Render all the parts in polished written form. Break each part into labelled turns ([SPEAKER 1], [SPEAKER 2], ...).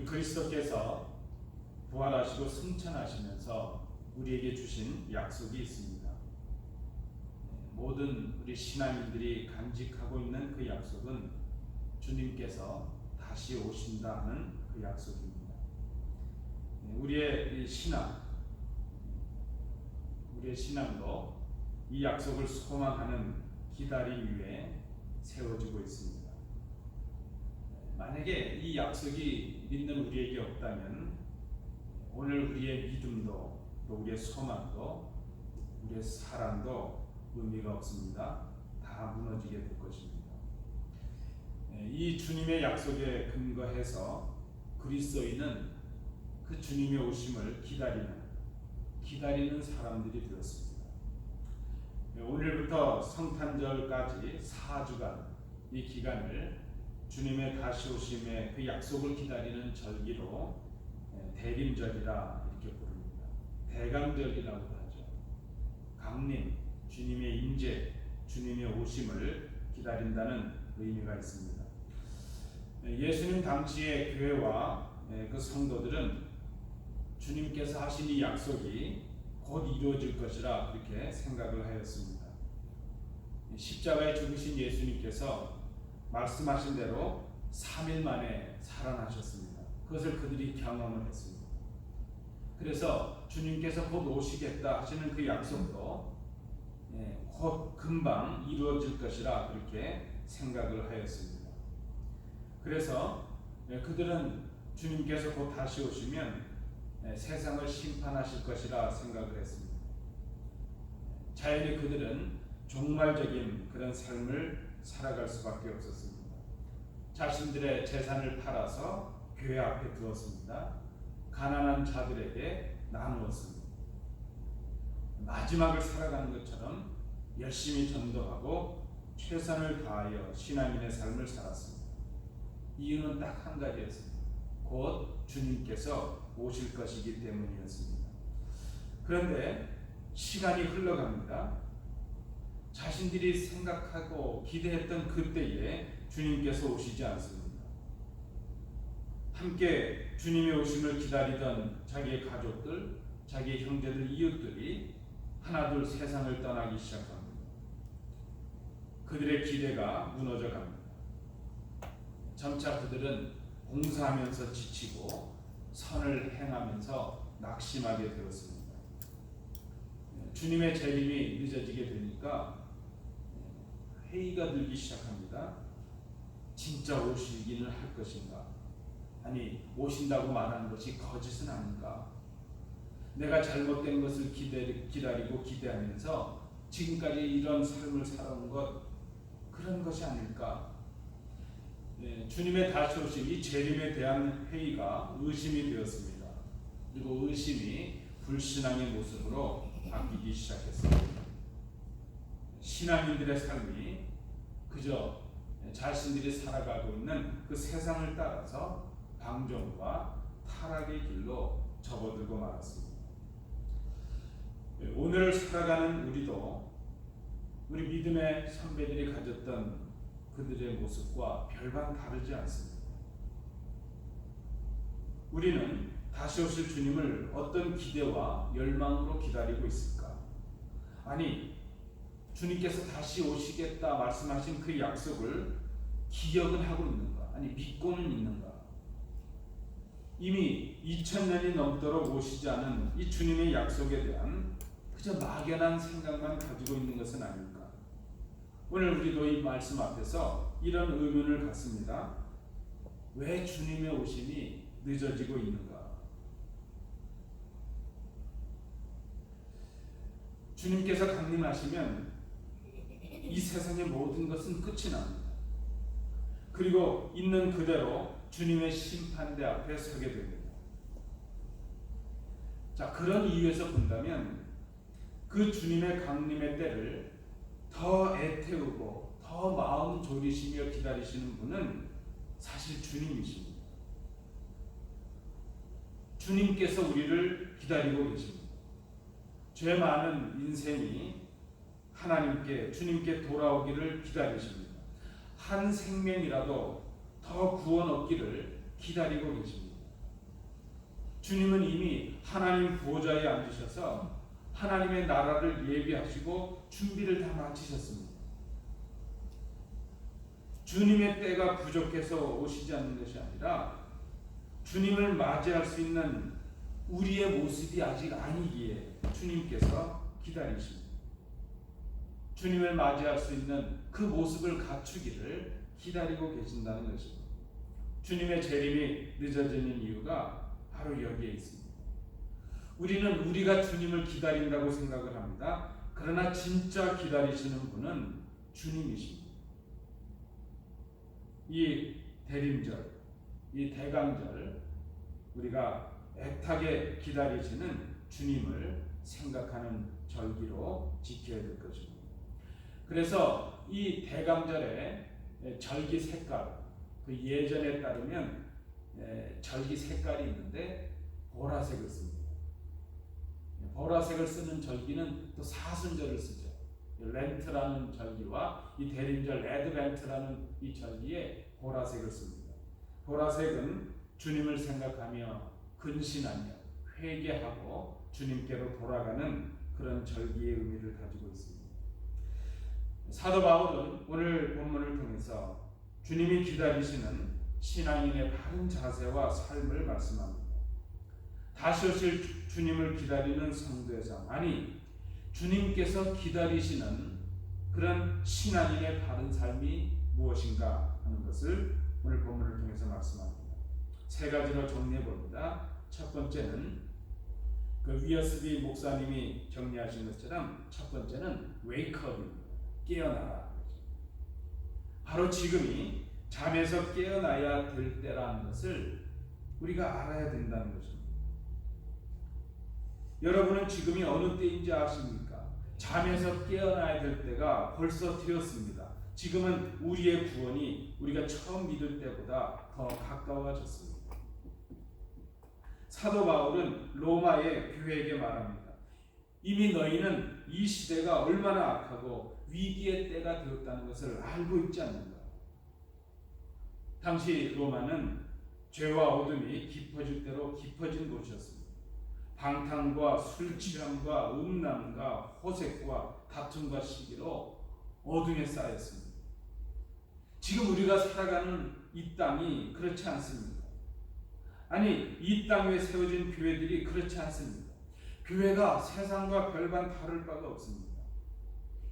[SPEAKER 1] 그리스도께서 부활하시고 승천하시면서 우리에게 주신 약속이 있습니다. 모든 우리 신앙인들이 간직하고 있는 그 약속은 주님께서 다시 오신다 하는 그 약속입니다. 우리의 신앙도 이 약속을 소망하는 기다림 위에 세워지고 있습니다. 만약에 이 약속이 믿는 우리에게 없다면 오늘 우리의 믿음도 또 우리의 소망도 우리의 사랑도 의미가 없습니다. 다 무너지게 될 것입니다. 이 주님의 약속에 근거해서 그리스도인은 그 주님의 오심을 기다리는 사람들이 되었습니다. 오늘부터 성탄절까지 4주간 이 기간을 주님의 다시 오심의 그 약속을 기다리는 절기로 대림절이라 이렇게 부릅니다. 대강절이라고도 하죠. 강림, 주님의 임재, 주님의 오심을 기다린다는 의미가 있습니다. 예수님 당시의 교회와 그 성도들은 주님께서 하신 이 약속이 곧 이루어질 것이라 그렇게 생각을 하였습니다. 십자가에 죽으신 예수님께서 말씀하신 대로 3일 만에 살아나셨습니다. 그것을 그들이 경험을 했습니다. 그래서 주님께서 곧 오시겠다 하시는 그 약속도 곧 금방 이루어질 것이라 그렇게 생각을 하였습니다. 그래서 그들은 주님께서 곧 다시 오시면 세상을 심판하실 것이라 생각을 했습니다. 자연히 그들은 종말적인 그런 삶을 살아갈 수밖에 없었습니다. 자신들의 재산을 팔아서 교회 앞에 두었습니다. 가난한 자들에게 나누었습니다. 마지막을 살아가는 것처럼 열심히 전도하고 최선을 다하여 신앙인의 삶을 살았습니다. 이유는 딱 한 가지였습니다. 곧 주님께서 오실 것이기 때문이었습니다. 그런데 시간이 흘러갑니다. 자신들이 생각하고 기대했던 그때에 주님께서 오시지 않습니다. 함께 주님의 오심을 기다리던 자기의 가족들, 자기의 형제들, 이웃들이 하나둘 세상을 떠나기 시작합니다. 그들의 기대가 무너져 갑니다. 점차 그들은 공사하면서 지치고 선을 행하면서 낙심하게 되었습니다. 주님의 재림이 늦어지게 되니까 회의가 들기 시작합니다. 진짜 오시기는 할 것인가? 아니, 오신다고 말하는 것이 거짓은 아닌가? 내가 잘못된 것을 기다리고 기대하면서 지금까지 이런 삶을 살아온 것, 그런 것이 아닐까? 주님의 다시 오심, 이 재림에 대한 회의가 의심이 되었습니다. 그리고 의심이 불신앙의 모습으로 바뀌기 시작했습니다. 신앙인들의 삶이 그저 자신들이 살아가고 있는 그 세상을 따라서 방종과 타락의 길로 접어들고 말았습니다. 오늘을 살아가는 우리도 우리 믿음의 선배들이 가졌던 그들의 모습과 별반 다르지 않습니다. 우리는 다시 오실 주님을 어떤 기대와 열망으로 기다리고 있을까? 아니, 주님께서 다시 오시겠다 말씀하신 그 약속을 기억은 하고 있는가? 아니, 믿고는 있는가? 이미 2000년이 넘도록 오시지 않은 이 주님의 약속에 대한 그저 막연한 생각만 가지고 있는 것은 아닐까? 오늘 우리도 이 말씀 앞에서 이런 의문을 갖습니다. 왜 주님의 오심이 늦어지고 있는가? 주님께서 강림하시면 이 세상의 모든 것은 끝이 납니다. 그리고 있는 그대로 주님의 심판대 앞에 서게 됩니다. 자, 그런 이유에서 본다면 그 주님의 강림의 때를 더 애태우고 더 마음 졸이시며 기다리시는 분은 사실 주님이십니다. 주님께서 우리를 기다리고 계십니다. 죄 많은 인생이 하나님께, 주님께 돌아오기를 기다리십니다. 한 생명이라도 더 구원 얻기를 기다리고 계십니다. 주님은 이미 하나님 보좌에 앉으셔서 하나님의 나라를 예비하시고 준비를 다 마치셨습니다. 주님의 때가 부족해서 오시지 않는 것이 아니라 주님을 맞이할 수 있는 우리의 모습이 아직 아니기에 주님께서 기다리십니다. 주님을 맞이할 수 있는 그 모습을 갖추기를 기다리고 계신다는 것입니다. 주님의 재림이 늦어지는 이유가 바로 여기에 있습니다. 우리는 우리가 주님을 기다린다고 생각을 합니다. 그러나 진짜 기다리시는 분은 주님이십니다. 이 대림절, 이 대강절, 우리가 애타게 기다리시는 주님을 생각하는 절기로 지켜야 될 것입니다. 그래서 이 대강절의 절기 색깔, 그 예전에 따르면 절기 색깔이 있는데 보라색을 씁니다. 보라색을 쓰는 절기는 또 사순절을 쓰죠. 렌트라는 절기와 이 대림절 레드렌트라는 이 절기에 보라색을 씁니다. 보라색은 주님을 생각하며 근신하며 회개하고 주님께로 돌아가는 그런 절기의 의미를 가지고 있습니다. 사도 바울은 오늘 본문을 통해서 주님이 기다리시는 신앙인의 바른 자세와 삶을 말씀합니다. 다시 오실 주님을 기다리는 성도의 삶, 아니 주님께서 기다리시는 그런 신앙인의 바른 삶이 무엇인가 하는 것을 오늘 본문을 통해서 말씀합니다. 세 가지로 정리해 봅니다. 첫 번째는 그 위어스비 목사님이 정리하신 것처럼 첫 번째는 웨이크업입니다. 깨어나라. 바로 지금이 잠에서 깨어나야 될 때라는 것을 우리가 알아야 된다는 것입니다. 여러분은 지금이 어느 때인지 아십니까? 잠에서 깨어나야 될 때가 벌써 되었습니다. 지금은 우리의 구원이 우리가 처음 믿을 때보다 더 가까워졌습니다. 사도 바울은 로마의 교회에게 말합니다. 이미 너희는 이 시대가 얼마나 악하고 위기의 때가 되었다는 것을 알고 있지 않는가? 당시 로마는 죄와 어둠이 깊어질 대로 깊어진 곳이었습니다. 방탕과 술 취함과 음란과 호색과 다툼과 시기로 어둠에 쌓였습니다. 지금 우리가 살아가는 이 땅이 그렇지 않습니다. 아니, 이 땅 위에 세워진 교회들이 그렇지 않습니다. 교회가 세상과 별반 다를 바가 없습니다.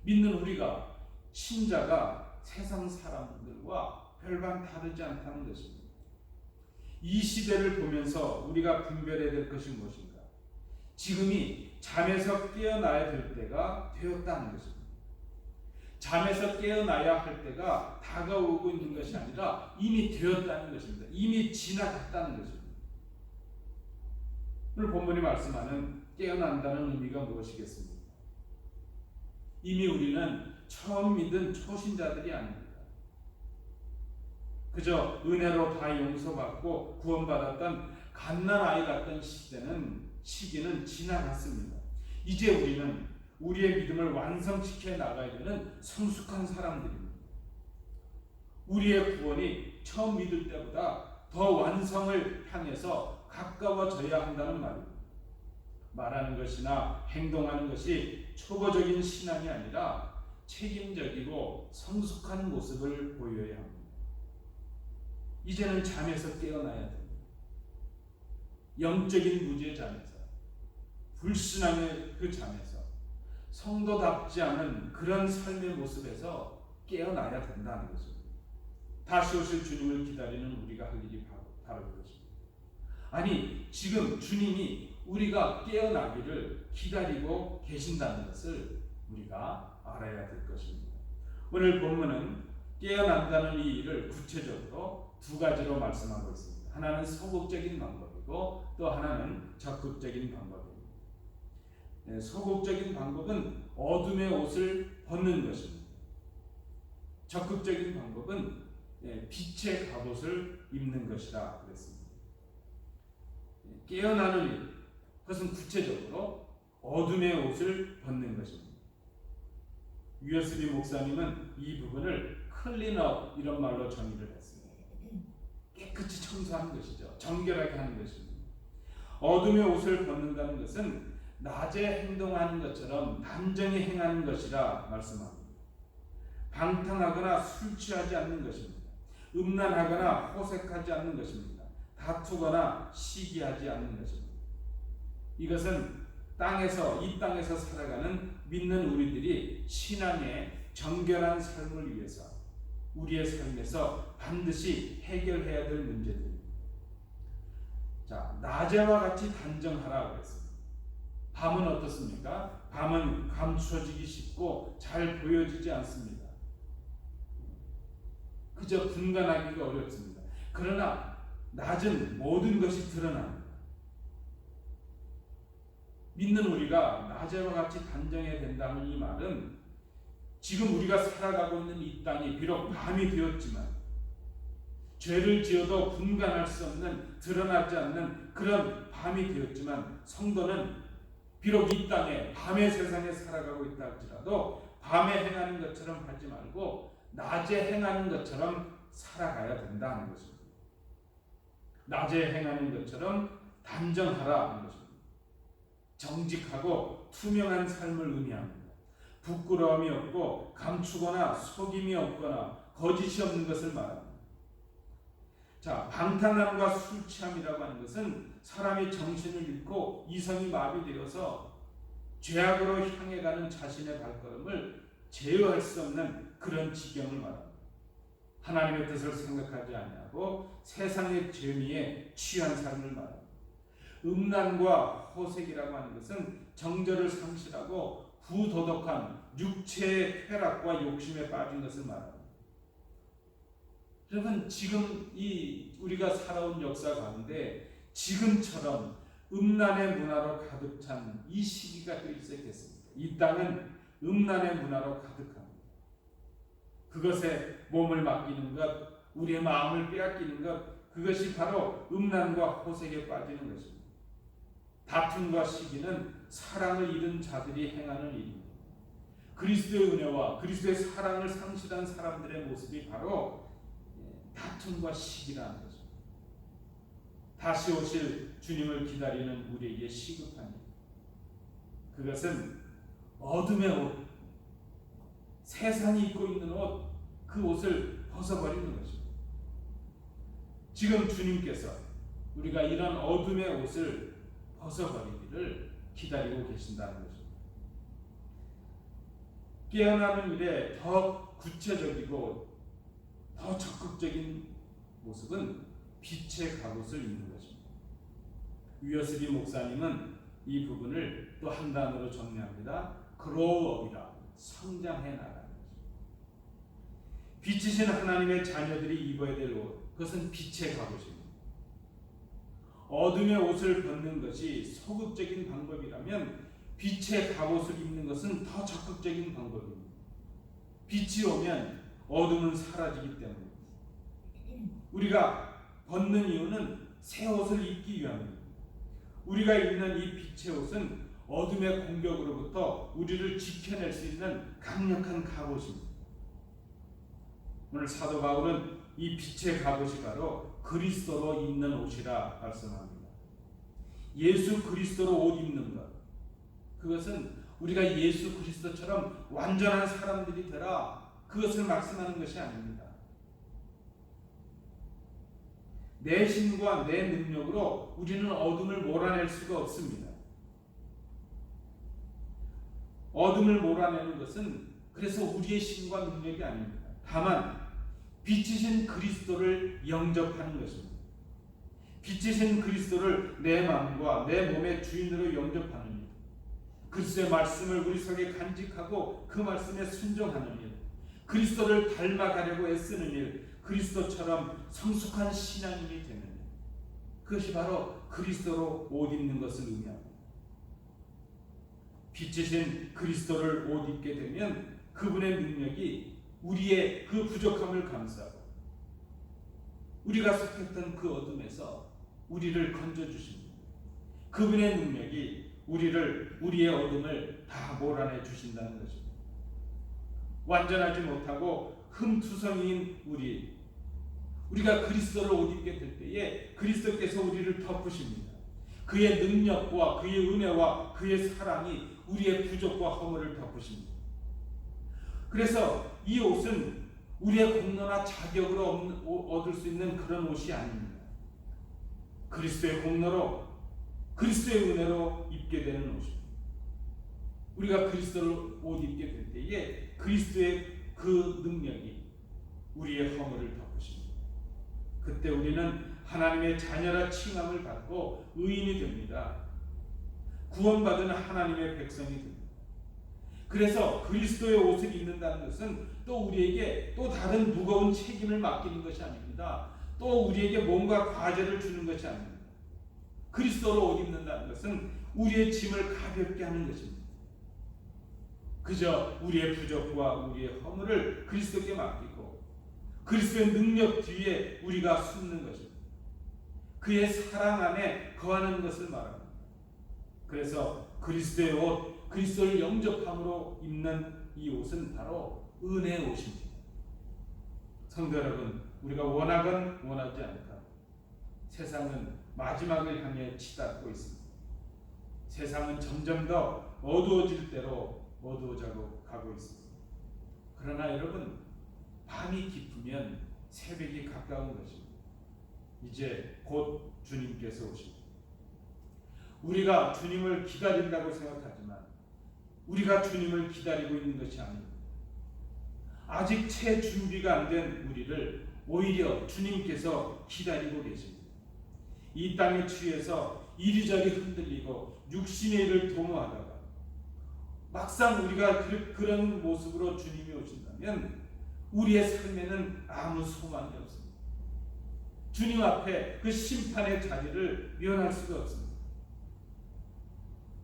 [SPEAKER 1] 믿는 우리가, 신자가 세상 사람들과 별반 다르지 않다는 것입니다. 이 시대를 보면서 우리가 분별해야 될 것이 무엇인가? 지금이 잠에서 깨어나야 될 때가 되었다는 것입니다. 잠에서 깨어나야 할 때가 다가오고 있는 것이 아니라 이미 되었다는 것입니다. 이미 지나갔다는 것입니다. 오늘 본문이 말씀하는 깨어난다는 의미가 무엇이겠습니까? 이미 우리는 처음 믿은 초신자들이 아닙니다. 그저 은혜로 다 용서받고 구원받았던 갓난아이 같던 시기는 지나갔습니다. 이제 우리는 우리의 믿음을 완성시켜 나가야 되는 성숙한 사람들입니다. 우리의 구원이 처음 믿을 때보다 더 완성을 향해서 가까워져야 한다는 말입니다. 말하는 것이나 행동하는 것이 초보적인 신앙이 아니라 책임적이고 성숙한 모습을 보여야 합니다. 이제는 잠에서 깨어나야 됩니다. 영적인 무지의 잠에서, 불신앙의 그 잠에서, 성도답지 않은 그런 삶의 모습에서 깨어나야 된다는 것입니다. 다시 오실 주님을 기다리는 우리가 할 일이 바로 그것입니다. 아니, 지금 주님이 우리가 깨어나기를 기다리고 계신다는 것을 우리가 알아야 될 것입니다. 오늘 본문은 깨어난다는 이 일을 구체적으로 두 가지로 말씀하고 있습니다. 하나는 소극적인 방법이고 또 하나는 적극적인 방법입니다. 소극적인 방법은 어둠의 옷을 벗는 것입니다. 적극적인 방법은 빛의 갑옷을 입는 것이라 그랬습니다. 깨어나는 일, 그것은 구체적으로 어둠의 옷을 벗는 것입니다. 유에스비 목사님은 이 부분을 클린업 이런 말로 정의를 했습니다. 깨끗이 청소하는 것이죠. 정결하게 하는 것입니다. 어둠의 옷을 벗는다는 것은 낮에 행동하는 것처럼 단정히 행하는 것이라 말씀합니다. 방탕하거나 술 취하지 않는 것입니다. 음란하거나 호색하지 않는 것입니다. 다투거나 시기하지 않는 것입니다. 이것은 이 땅에서 살아가는 믿는 우리들이 신앙의 정결한 삶을 위해서 우리의 삶에서 반드시 해결해야 될 문제들입니다. 자, 낮에와 같이 단정하라고 했습니다. 밤은 어떻습니까? 밤은 감추어지기 쉽고 잘 보여지지 않습니다. 그저 분간하기가 어렵습니다. 그러나 낮은 모든 것이 드러납니다. 믿는 우리가 낮에와 같이 단정해야 된다는 이 말은 지금 우리가 살아가고 있는 이 땅이 비록 밤이 되었지만 죄를 지어도 분간할 수 없는 드러나지 않는 그런 밤이 되었지만 성도는 비록 이 땅에 밤의 세상에 살아가고 있다 할지라도 밤에 행하는 것처럼 하지 말고 낮에 행하는 것처럼 살아가야 된다는 것입니다. 낮에 행하는 것처럼 단정하라 하는 것입니다. 정직하고 투명한 삶을 의미합니다. 부끄러움이 없고 감추거나 속임이 없거나 거짓이 없는 것을 말합니다. 자, 방탕함과 술 취함이라고 하는 것은 사람이 정신을 잃고 이성이 마비되어서 죄악으로 향해 가는 자신의 발걸음을 제어할 수 없는 그런 지경을 말합니다. 하나님의 뜻을 생각하지 아니하고 세상의 재미에 취한 삶을 말합니다. 음란과 호색이라고 하는 것은 정절을 상실하고 부도덕한 육체의 쾌락과 욕심에 빠진 것을 말합니다. 여러분, 지금 우리가 살아온 역사 가운데 지금처럼 음란의 문화로 가득 찬 이 시기가 또 있었겠습니까? 이 땅은 음란의 문화로 가득합니다. 그것에 몸을 맡기는 것, 우리의 마음을 빼앗기는 것, 그것이 바로 음란과 호색에 빠지는 것입니다. 다툼과 시기는 사랑을 잃은 자들이 행하는 일입니다. 그리스도의 은혜와 그리스도의 사랑을 상실한 사람들의 모습이 바로 다툼과 시기라는 것입니다. 다시 오실 주님을 기다리는 우리에게 시급한 일. 그것은 어둠의 옷, 세상이 입고 있는 옷, 그 옷을 벗어버리는 것입니다. 지금 주님께서 우리가 이런 어둠의 옷을 벗어버리기를 기다리고 계신다는 것입니다. 깨어나는 일에 더 구체적이고 더 적극적인 모습은 빛의 갑옷을 입는 것입니다. 위어스비 목사님은 이 부분을 또 한 단어로 정리합니다. 그로우업이라, 성장해 나가는 것입니다. 빛이신 하나님의 자녀들이 입어야 될 옷, 그것은 빛의 갑옷입니다. 어둠의 옷을 벗는 것이 소극적인 방법이라면 빛의 갑옷을 입는 것은 더 적극적인 방법입니다. 빛이 오면 어둠은 사라지기 때문입니다. 우리가 벗는 이유는 새 옷을 입기 위함입니다. 우리가 입는 이 빛의 옷은 어둠의 공격으로부터 우리를 지켜낼 수 있는 강력한 갑옷입니다. 오늘 사도 바울은 이 빛의 갑옷이 바로 그리스도로 입는 옷이라 말씀합니다. 예수 그리스도로 옷 입는 것, 그것은 우리가 예수 그리스도처럼 완전한 사람들이 되라, 그것을 말씀하는 것이 아닙니다. 내 힘과 내 능력으로 우리는 어둠을 몰아낼 수가 없습니다. 어둠을 몰아내는 것은 그래서 우리의 힘과 능력이 아닙니다. 다만 빛이신 그리스도를 영접하는 것입니다. 빛이신 그리스도를 내 마음과 내 몸의 주인으로 영접하는 일, 그리스도의 말씀을 우리 속에 간직하고 그 말씀에 순종하는 일, 그리스도를 닮아가려고 애쓰는 일, 그리스도처럼 성숙한 신앙인이 되는 일, 그것이 바로 그리스도로 옷 입는 것을 의미합니다. 빛이신 그리스도를 옷 입게 되면 그분의 능력이 우리의 그 부족함을 감싸고 우리가 속했던 그 어둠에서 우리를 건져주십니다. 그분의 능력이 우리의 어둠을 다 몰아내 주신다는 것입니다. 완전하지 못하고 흠투성이인 우리가 그리스도를 옷 입게 될 때에 그리스도께서 우리를 덮으십니다. 그의 능력과 그의 은혜와 그의 사랑이 우리의 부족과 허물을 덮으십니다. 그래서 이 옷은 우리의 공로나 자격으로 얻을 수 있는 그런 옷이 아닙니다. 그리스도의 공로로, 그리스도의 은혜로 입게 되는 옷입니다. 우리가 그리스도를 옷 입게 될 때에 그리스도의 그 능력이 우리의 허물을 덮으십니다. 그때 우리는 하나님의 자녀라 칭함을 받고 의인이 됩니다. 구원받은 하나님의 백성이 됩니다. 그래서 그리스도의 옷을 입는다는 것은 또 우리에게 또 다른 무거운 책임을 맡기는 것이 아닙니다. 또 우리에게 뭔가 과제를 주는 것이 아닙니다. 그리스도로 옷 입는다는 것은 우리의 짐을 가볍게 하는 것입니다. 그저 우리의 부족과 우리의 허물을 그리스도께 맡기고 그리스도의 능력 뒤에 우리가 숨는 것입니다. 그의 사랑 안에 거하는 것을 말합니다. 그래서 그리스도의 옷, 그리스도를 영접함으로 입는 이 옷은 바로 은혜의 옷입니다. 성도 여러분, 우리가 원하건 원하지 않건 세상은 마지막을 향해 치닫고 있습니다. 세상은 점점 더 어두워질 대로 어두워져 가고 있습니다. 그러나 여러분, 밤이 깊으면 새벽이 가까운 것입니다. 이제 곧 주님께서 오십니다. 우리가 주님을 기다린다고 생각하지만 우리가 주님을 기다리고 있는 것이 아닙니다. 아직 채 준비가 안 된 우리를 오히려 주님께서 기다리고 계십니다. 이 땅에 취해서 이리저리 흔들리고 육신의 일을 도모하다가 막상 우리가 그런 모습으로 주님이 오신다면 우리의 삶에는 아무 소망이 없습니다. 주님 앞에 그 심판의 자리를 면할 수가 없습니다.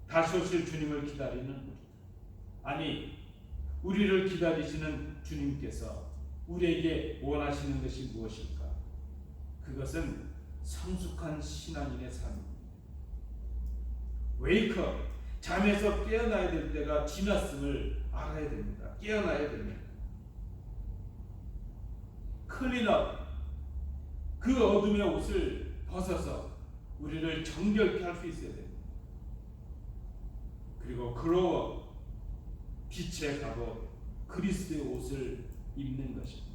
[SPEAKER 1] 다시 오실 주님을 기다리는 우리, 아니 우리를 기다리시는 주님께서 우리에게 원하시는 것이 무엇일까? 그것은 성숙한 신앙인의 삶입니다. 웨이크업, 잠에서 깨어나야 될 때가 지났음을 알아야 됩니다. 깨어나야 됩니다. 클린업, 그 어둠의 옷을 벗어서 우리를 정결케 할 수 있어야 됩니다. 그리고 글로업, 빛의 갑옷, 그리스도의 옷을 입는 것입니다.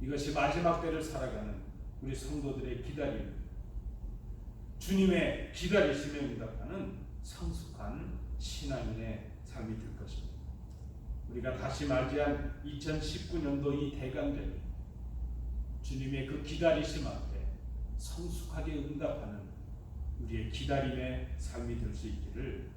[SPEAKER 1] 이것이 마지막 때를 살아가는 우리 성도들의 기다림, 주님의 기다리심에 응답하는 성숙한 신앙인의 삶이 될 것입니다. 우리가 다시 맞이한 2019년도 이 대강절, 주님의 그 기다리심 앞에 성숙하게 응답하는 우리의 기다림의 삶이 될 수 있기를